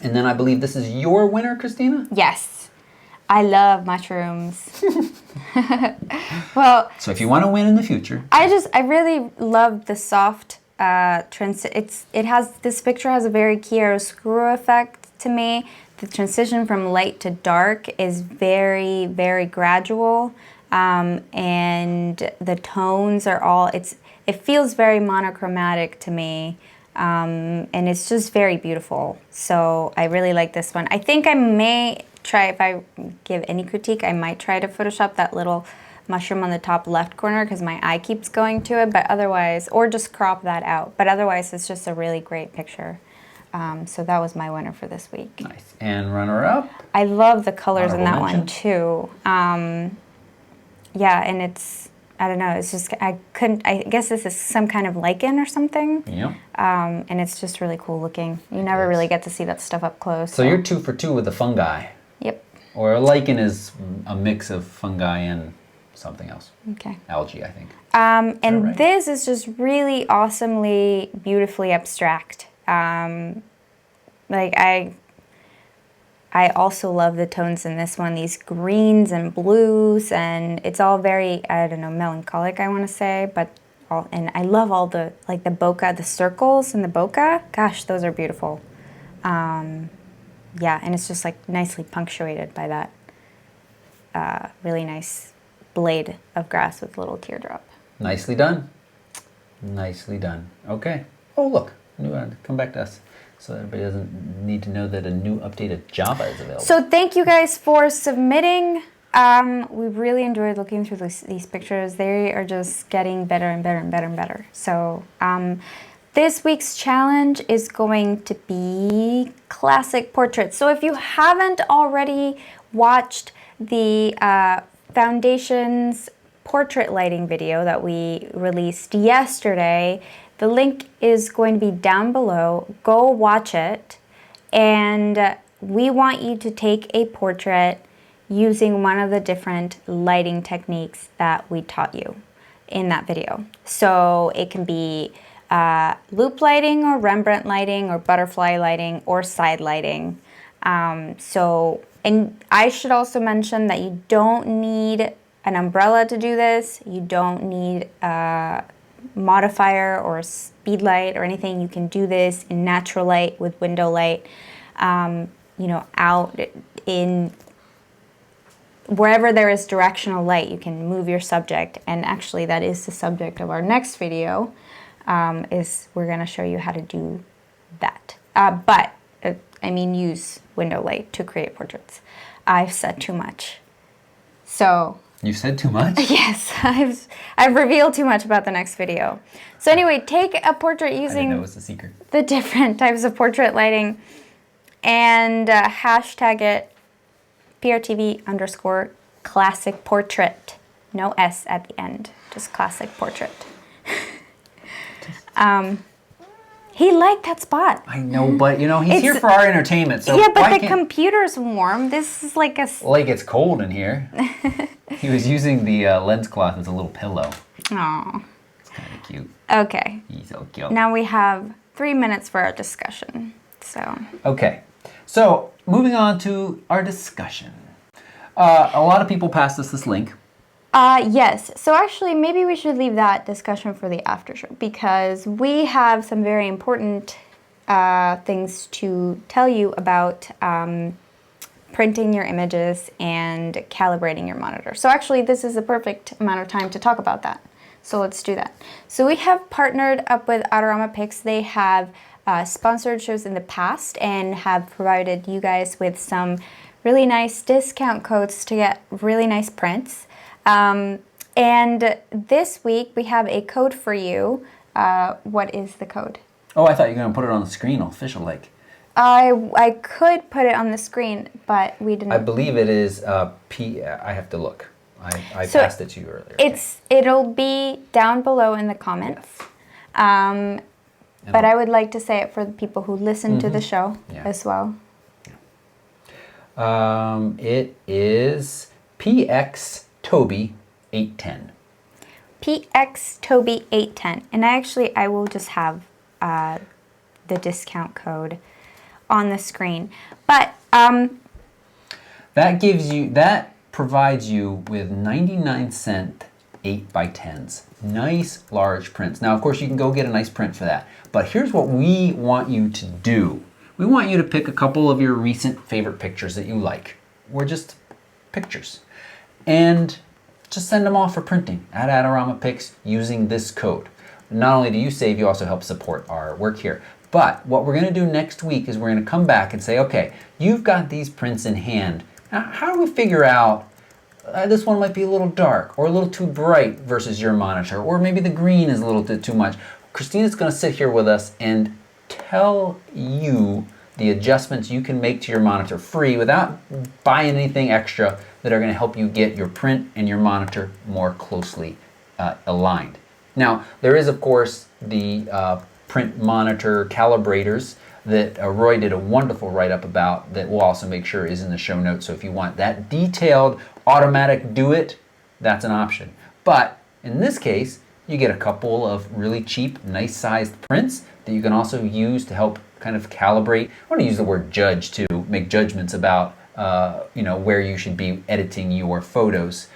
And then I believe this is your winner, Christina? Yes. I love mushrooms. Well, So if you want to win in the future, I really love the soft this picture has a very chiaroscuro effect to me. The transition from light to dark is very, very gradual, and the tones are all it feels very monochromatic to me, and it's just very beautiful. So I really like this one. I think I may try, if I give any critique, I might try to Photoshop that little mushroom on the top left corner because my eye keeps going to it, but otherwise, or just crop that out. But otherwise, it's just a really great picture. So that was my winner for this week. nice. And runner-up? I love the colors in that Honorable one mention. too. Yeah, and I don't know, it's just, I guess this is some kind of lichen or something. Yep. And it's just really cool looking. You never really get to see that stuff up close. So you're 2 for 2 with the fungi. Yep. Or a lichen is a mix of fungi and something else. Okay. Algae, I think. And right? this is just really awesomely, beautifully abstract. Like I also love the tones in this one, these greens and blues, and it's all very, I don't know, melancholic, I want to say, but and I love all the, like the bokeh, the circles in the bokeh. Gosh, those are beautiful. Yeah, and it's just like nicely punctuated by that really nice blade of grass with a little teardrop. Nicely done. Nicely done. Okay. Oh, look. New one. Come back to us. So everybody doesn't need to know that a new updated Java is available. So thank you guys for submitting. We really enjoyed looking through these pictures. They are just getting better and better and better and better. So this week's challenge is going to be classic portraits. So if you haven't already watched the Foundations portrait lighting video that we released yesterday, the link is going to be down below. Go watch it. And we want you to take a portrait using one of the different lighting techniques that we taught you in that video. So it can be loop lighting or Rembrandt lighting or butterfly lighting or side lighting. And I should also mention that you don't need an umbrella to do this. You don't need a modifier or a speed light or anything. You can do this in natural light with window light, out in wherever there is directional light. You can move your subject, and actually that is the subject of our next video. Is we're going to show you how to do that. Use window light to create portraits. I've said too much. So You said too much? yes, I've revealed too much about the next video. So anyway, take a portrait I didn't using know it was a secret. the different types of portrait lighting and hashtag it PRTV_classic portrait. No S at the end, just classic portrait. He liked that spot. I know, but he's It's- here for our entertainment. So Yeah, but why the can't- computer's warm. This is like a... like it's cold in here. He was using the lens cloth as a little pillow. Aw. It's kind of cute. Okay. He's so cute. Now we have 3 minutes for our discussion. So... Okay, so moving on to our discussion. A lot of people passed us this link. Yes. So actually, maybe we should leave that discussion for the after show because we have some very important things to tell you about printing your images and calibrating your monitor. So actually, this is the perfect amount of time to talk about that. So let's do that. So we have partnered up with Autorama Pix. They have sponsored shows in the past and have provided you guys with some really nice discount codes to get really nice prints. And this week we have a code for you. What is the code? Oh, I thought you were going to put it on the screen, official like. I could put it on the screen, but we didn't. I believe it is P. I have to look. I So passed it to you earlier. It'll be down below in the comments. Yes. But I would like to say it for the people who listen to the show as well. It is PX Toby 810. PX Toby 810, and I will just have the discount code on the screen. But Then That provides you with 99-cent 8x10s. Nice large prints. Now, of course, you can go get a nice print for that. But here's what we want you to do. We want you to pick a couple of your recent favorite pictures that you like, or just pictures, and just send them off for printing at Adorama Picks using this code. Not only do you save, you also help support our work here. But what we're going to do next week is we're going to come back and say, okay, you've got these prints in hand. Now, how do we figure out this one might be a little dark or a little too bright versus your monitor, or maybe the green is a little bit too much? Christina's going to sit here with us and tell you the adjustments you can make to your monitor free without buying anything extra that are going to help you get your print and your monitor more closely aligned. Now, there is, of course, the print monitor calibrators that Roy did a wonderful write-up about that we'll also make sure is in the show notes. So if you want that detailed automatic do it, that's an option. But in this case, you get a couple of really cheap, nice sized prints that you can also use to help kind of calibrate. I want to use the word judge to make judgments about where you should be editing your photos,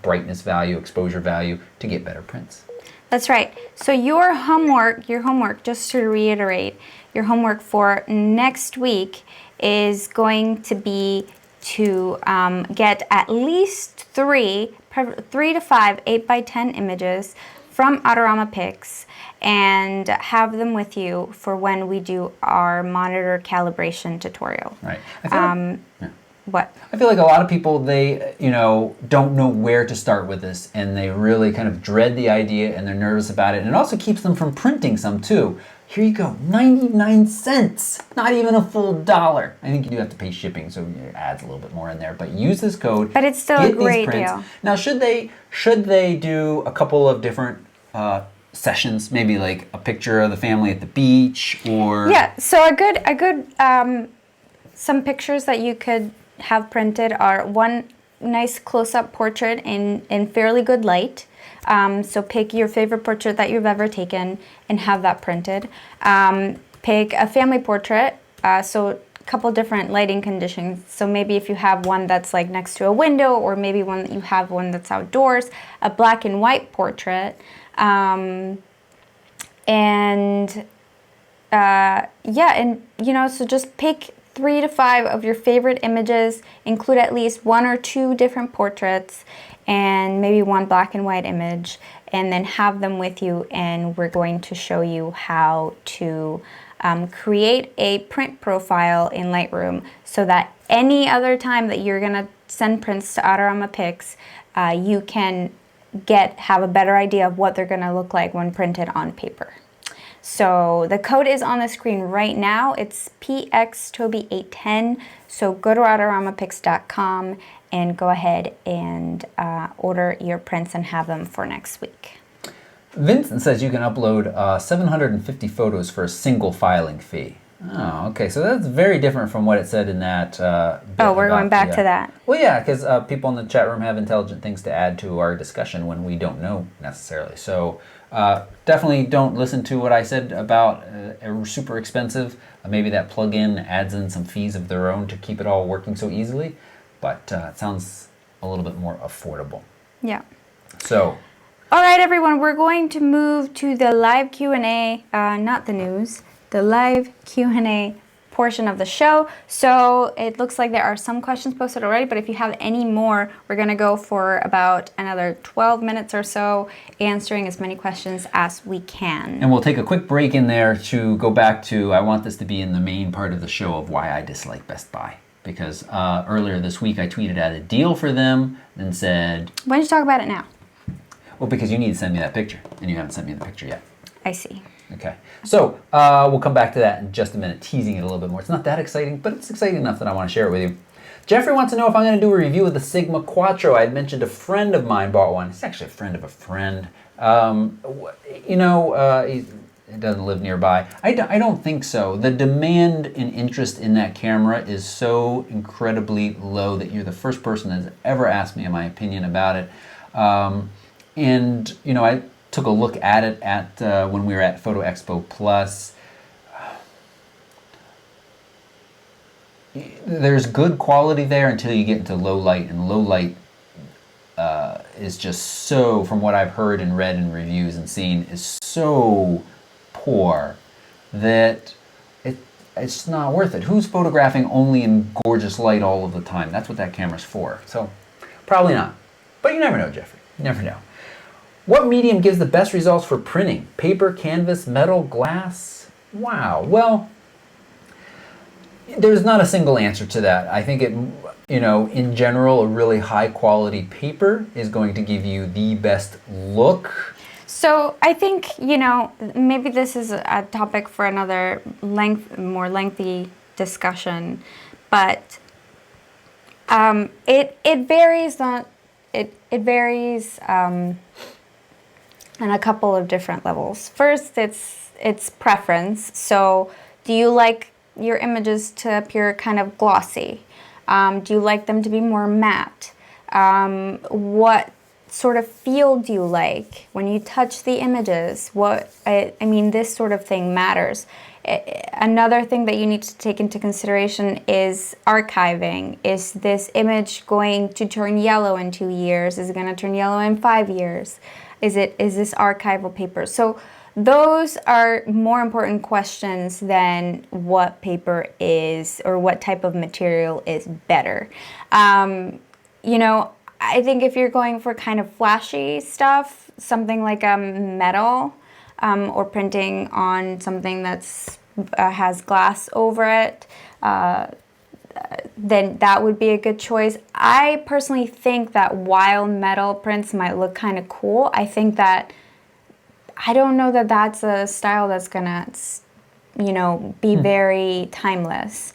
brightness value, exposure value, to get better prints. That's right. So your homework, just to reiterate, your homework for next week is going to be to get at least 3 to 5 8x10 images from Adorama Picks and have them with you for when we do our monitor calibration tutorial. Right. What? I feel like a lot of people, they, don't know where to start with this, and they really kind of dread the idea and they're nervous about it. And it also keeps them from printing some too. Here you go, 99 cents, not even a full dollar. I think you do have to pay shipping, so it adds a little bit more in there. But use this code. But it's still a great deal. Now, should they do a couple of different sessions? Maybe like a picture of the family at the beach, or So a good some pictures that you could have printed are one nice close-up portrait in fairly good light. So pick your favorite portrait that you've ever taken and have that printed. Pick a family portrait, so a couple different lighting conditions. So maybe if you have one that's like next to a window, or maybe you have one that's outdoors, a black and white portrait. So just pick 3 to 5 of your favorite images, include at least 1 or 2 different portraits, and maybe 1 black and white image, and then have them with you, and we're going to show you how to create a print profile in Lightroom so that any other time that you're going to send prints to Adorama Picks, you can have a better idea of what they're going to look like when printed on paper. So the code is on the screen right now. It's PXToby810. So go to AdoramaPicks.com and go ahead and order your prints and have them for next week. Vincent says you can upload 750 photos for a single filing fee. Oh, okay. So that's very different from what it said in that. We're going back to that. Well, yeah, because people in the chat room have intelligent things to add to our discussion when we don't know necessarily. So definitely don't listen to what I said about super expensive. Maybe that plugin adds in some fees of their own to keep it all working so easily. But it sounds a little bit more affordable. Yeah. So. All right, everyone. We're going to move to the live Q&A, not the news. The live Q&A portion of the show. So it looks like there are some questions posted already, but if you have any more, we're going to go for about another 12 minutes or so, answering as many questions as we can. And we'll take a quick break in there to go back to, I want this to be in the main part of the show of why I dislike Best Buy. Because earlier this week I tweeted out a deal for them and said... Why don't you talk about it now? Well, because you need to send me that picture, and you haven't sent me the picture yet. I see. Okay, so we'll come back to that in just a minute, teasing it a little bit more. It's not that exciting, but it's exciting enough that I want to share it with you. Jeffrey wants to know if I'm going to do a review of the Sigma Quattro. I had mentioned a friend of mine bought one. He's actually a friend of a friend. It doesn't live nearby. I don't think so. The demand and interest in that camera is so incredibly low that you're the first person that's ever asked me my opinion about it. I took a look at it when we were at Photo Expo Plus. there's good quality there until you get into low light, and low light is just so, from what I've heard and read in reviews and seen, is so poor that it's not worth it. Who's photographing only in gorgeous light all of the time? That's what that camera's for. So probably not. But you never know, Jeffrey. You never know. What medium gives the best results for printing? Paper, canvas, metal, glass? Wow. Well, there's not a single answer to that. I think in general, a really high quality paper is going to give you the best look. So I think, maybe this is a topic for another more lengthy discussion, but it varies on a couple of different levels. First, it's preference. So do you like your images to appear kind of glossy? Do you like them to be more matte? What sort of feel do you like when you touch the images? This sort of thing matters. Another thing that you need to take into consideration is archiving. Is this image going to turn yellow in 2 years? Is it going to turn yellow in 5 years? Is this archival paper? So those are more important questions than what paper is or what type of material is better. I think if you're going for kind of flashy stuff, something like a metal, or printing on something that's has glass over it, then that would be a good choice. I personally think that while metal prints might look kind of cool, I don't know that that's a style that's gonna, be very timeless.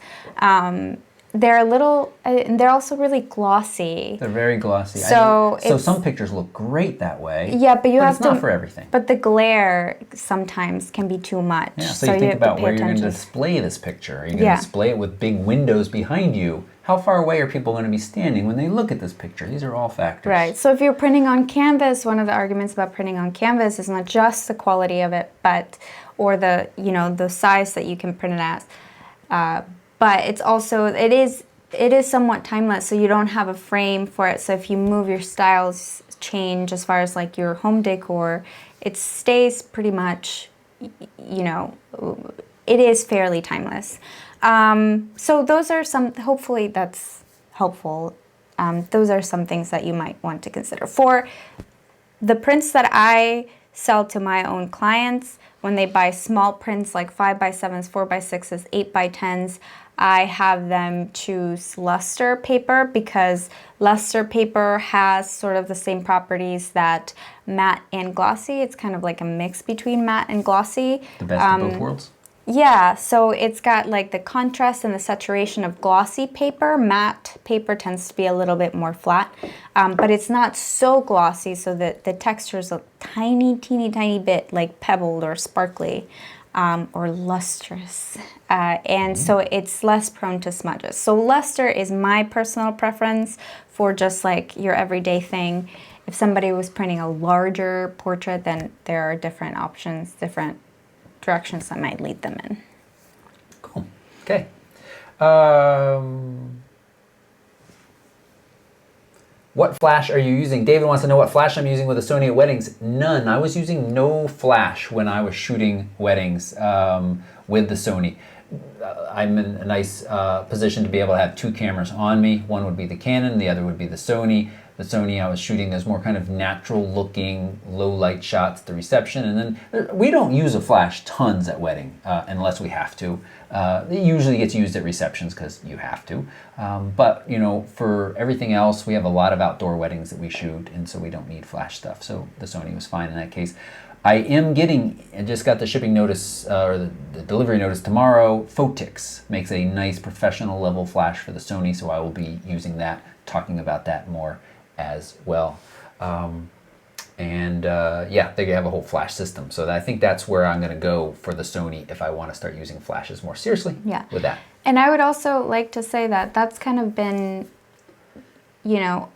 They're also really glossy. They're very glossy. So some pictures look great that way. Yeah, but it's not for everything. But the glare sometimes can be too much. Yeah, so you think about where you're going to display this picture. Are you going to display it with big windows behind you? How far away are people going to be standing when they look at this picture? These are all factors. Right. So if you're printing on canvas, one of the arguments about printing on canvas is not just the quality of it, or the size that you can print it as. But it's also, it is somewhat timeless, so you don't have a frame for it. So if you move your styles change as far as like your home decor, it stays pretty much, it is fairly timeless. So those are hopefully that's helpful. Those are some things that you might want to consider. For the prints that I sell to my own clients, when they buy small prints like 5x7s, 4x6s, 8x10s, I have them choose luster paper because luster paper has sort of the same properties that matte and glossy. It's kind of like a mix between matte and glossy. The best of both worlds? Yeah, so it's got like the contrast and the saturation of glossy paper. Matte paper tends to be a little bit more flat, but it's not so glossy so that the texture is a teeny bit like pebbled or sparkly. Or lustrous, and so it's less prone to smudges. So luster is my personal preference for just like your everyday thing. If somebody was printing a larger portrait, then there are different options, different directions that might lead them in. Cool. Okay. What flash are you using? David wants to know what flash I'm using with a Sony at weddings. None. I was using no flash when I was shooting weddings with the Sony. I'm in a nice position to be able to have two cameras on me. One would be the Canon, the other would be the Sony. The Sony I was shooting, there's more kind of natural looking, low light shots, the reception, and then we don't use a flash tons at wedding unless we have to. It usually gets used at receptions because you have to. But for everything else, we have a lot of outdoor weddings that we shoot, and so we don't need flash stuff. So the Sony was fine in that case. I just got the shipping notice, or the delivery notice tomorrow. Photix makes a nice professional level flash for the Sony, so I will be using that, talking about that more as well. They have a whole flash system. So I think that's where I'm going to go for the Sony if I want to start using flashes more seriously with that. And I would also like to say that that's kind of been,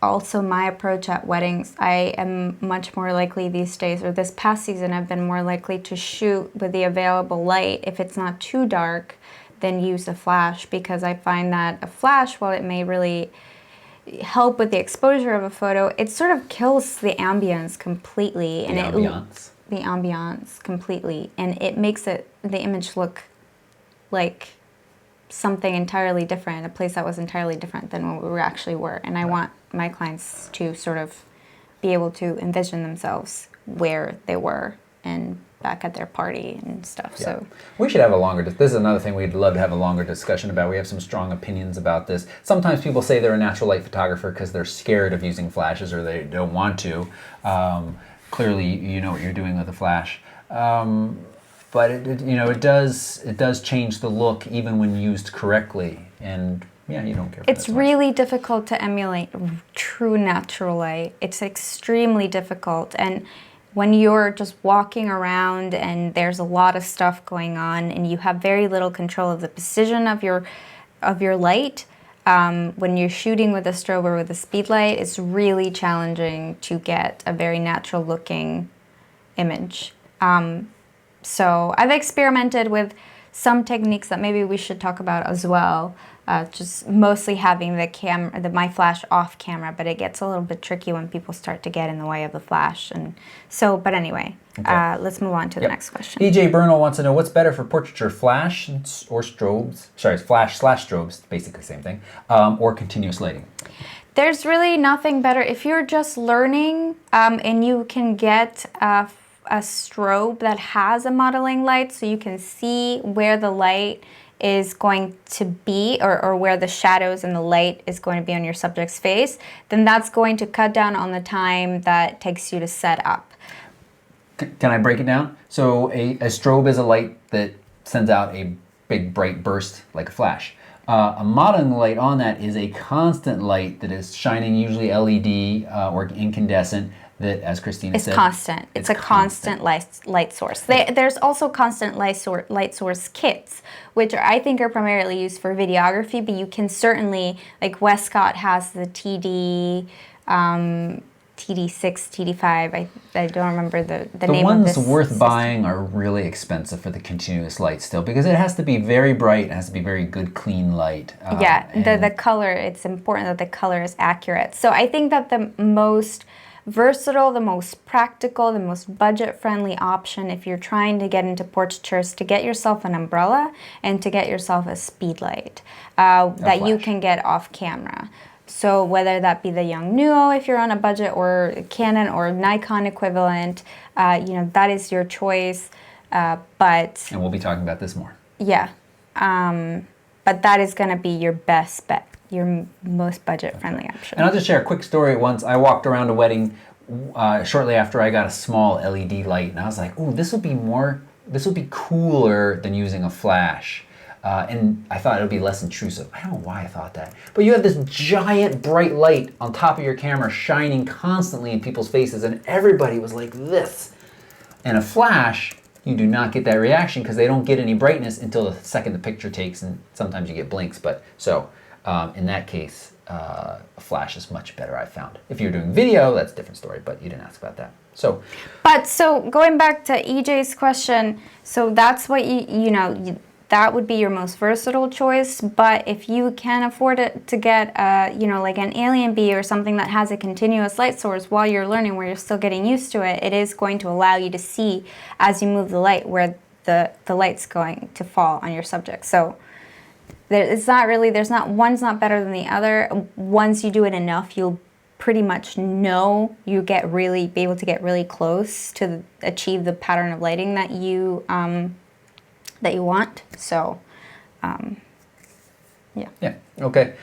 also my approach at weddings. I am much more likely these days, or this past season, I've been more likely to shoot with the available light if it's not too dark than use a flash, because I find that a flash, while it may really help with the exposure of a photo, it sort of kills the ambience completely. The ambiance completely, and it makes the image look like something entirely different, a place that was entirely different than what we actually were. And I want my clients to sort of be able to envision themselves where they were and back at their party and stuff. Yeah. So we should have a longer, this is another thing we'd love to have a longer discussion about. We have some strong opinions about this. Sometimes people say they're a natural light photographer because they're scared of using flashes or they don't want to. Clearly, you know what you're doing with a flash. But it does change the look even when used correctly, and yeah, you don't care. It's really difficult to emulate true natural light. It's extremely difficult, and when you're just walking around and there's a lot of stuff going on, and you have very little control of the precision of your light, when you're shooting with a strobe or with a speed light, it's really challenging to get a very natural looking image. So I've experimented with some techniques that maybe we should talk about as well. Just mostly having my flash off camera, but it gets a little bit tricky when people start to get in the way of the flash. And so, but anyway, let's move on to the next question. EJ Bernal wants to know what's better for portraiture, flash or strobes? Sorry, flash/strobes, basically the same thing, or continuous lighting. There's really nothing better if you're just learning, and you can get a strobe that has a modeling light, so you can see where the light is going to be, or where the shadows and the light is going to be on your subject's face, then that's going to cut down on the time that it takes you to set up. Can I break it down? So a strobe is a light that sends out a big bright burst like a flash. A modeling light on that is a constant light that is shining, usually LED or incandescent, that, as Christina said, constant. It's a constant light source. There's also constant light source kits, which I think are primarily used for videography, but you can certainly, like Westcott has the TD6, TD5, I don't remember the name of this. The ones worth buying are really expensive for the continuous light still, because it has to be very bright, it has to be very good, clean light. The color, it's important that the color is accurate. So I think that the most versatile, the most practical, the most budget-friendly option if you're trying to get into portraiture is to get yourself an umbrella and to get yourself a speed light that you can get off camera. So whether that be the Yongnuo if you're on a budget, or Canon or Nikon equivalent, that is your choice. And we'll be talking about this more. Yeah, but that is going to be your best bet, your most budget-friendly option. And I'll just share a quick story. Once I walked around a wedding shortly after I got a small LED light, and I was like, "Ooh, this will be cooler than using a flash." And I thought it would be less intrusive. I don't know why I thought that. But you have this giant bright light on top of your camera shining constantly in people's faces, and everybody was like this. And a flash, you do not get that reaction because they don't get any brightness until the second the picture takes, and sometimes you get blinks. In that case, a flash is much better, I've found. If you're doing video, that's a different story, but you didn't ask about that. So going back to EJ's question, so that's what that would be your most versatile choice. But if you can afford it to get like an Alien Bee or something that has a continuous light source while you're learning, where you're still getting used to it, it is going to allow you to see as you move the light where the light's going to fall on your subject. So one's not better than the other. Once you do it enough, you'll pretty much know be able to get really close to achieve the pattern of lighting that you want. So, yeah. Yeah. Okay.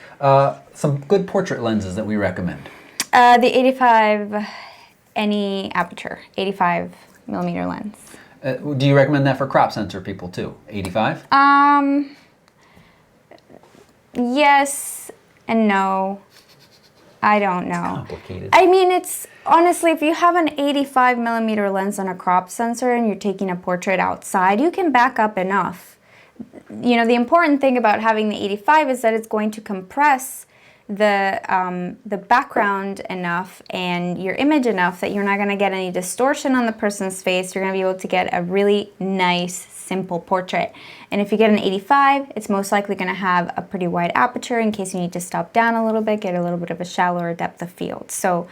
Some good portrait lenses that we recommend. The 85 any aperture, 85 millimeter lens. Do you recommend that for crop sensor people too? 85? Yes and no. I don't know. It's complicated. I mean, it's honestly, if you have an 85 millimeter lens on a crop sensor and you're taking a portrait outside, you can back up enough. The important thing about having the 85 is that it's going to compress the background enough and your image enough that you're not going to get any distortion on the person's face. You're going to be able to get a really nice, simple portrait. And if you get an 85, it's most likely going to have a pretty wide aperture in case you need to stop down a little bit, get a little bit of a shallower depth of field. So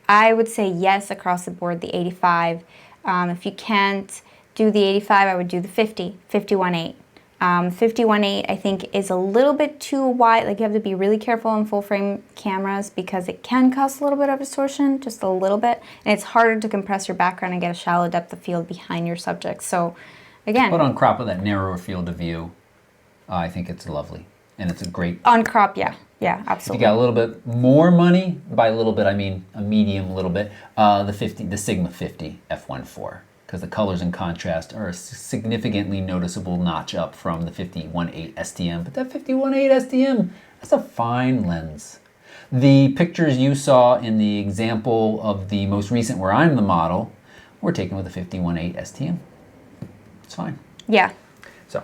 I would say yes across the board, the 85. If you can't do the 85, I would do the 50, 51.8. 51.8 I think is a little bit too wide. Like, you have to be really careful on full frame cameras because it can cause a little bit of distortion, just a little bit, and it's harder to compress your background and get a shallow depth of field behind your subject. So again, But on crop with that narrower field of view, I think it's lovely, and it's a great. On crop, yeah, If absolutely. you got a little bit more money, by a little bit I mean a medium little bit, the Sigma 50 f1.4, because the colors and contrast are a significantly noticeable notch up from the 51.8 STM. But that 51.8 STM, that's a fine lens. The pictures you saw in the example of the most recent where I'm the model were taken with a 51.8 STM. It's fine. Yeah. So,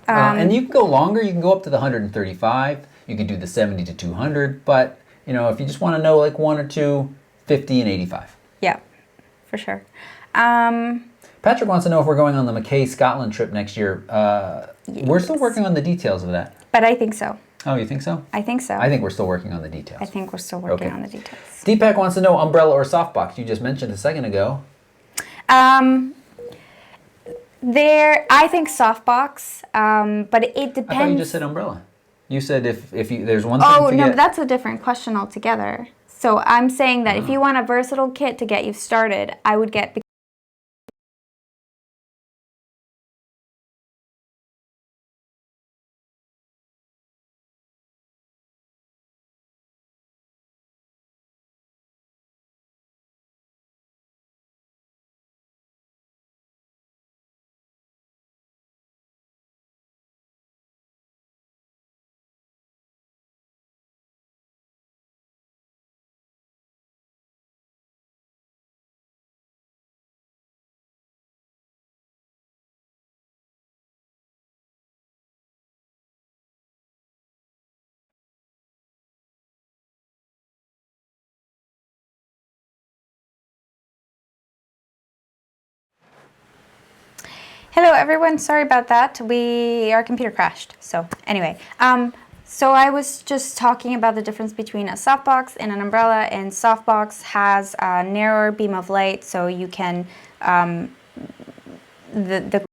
and you can go longer. You can go up to the 135. You can do the 70 to 200. But, you know, if you just want to know like one or two, 50 and 85. Yeah, for sure. Patrick wants to know if we're going on the McKay Scotland trip next year. We're still working on the details of that. But I think so. Oh, you think so? I think so. I think we're still working on the details. I think we're still working Okay. on the details. Deepak wants to know umbrella or softbox. You just mentioned a second ago. I think softbox, but it depends. I thought you just said umbrella. You said if you, there's one thing Oh, to no, get. that's a different question altogether. So I'm saying that if you want a versatile kit to get you started, I would get the Hello everyone, sorry about that. Our computer crashed. So anyway, so I was just talking about the difference between a softbox and an umbrella, and softbox has a narrower beam of light, so you can the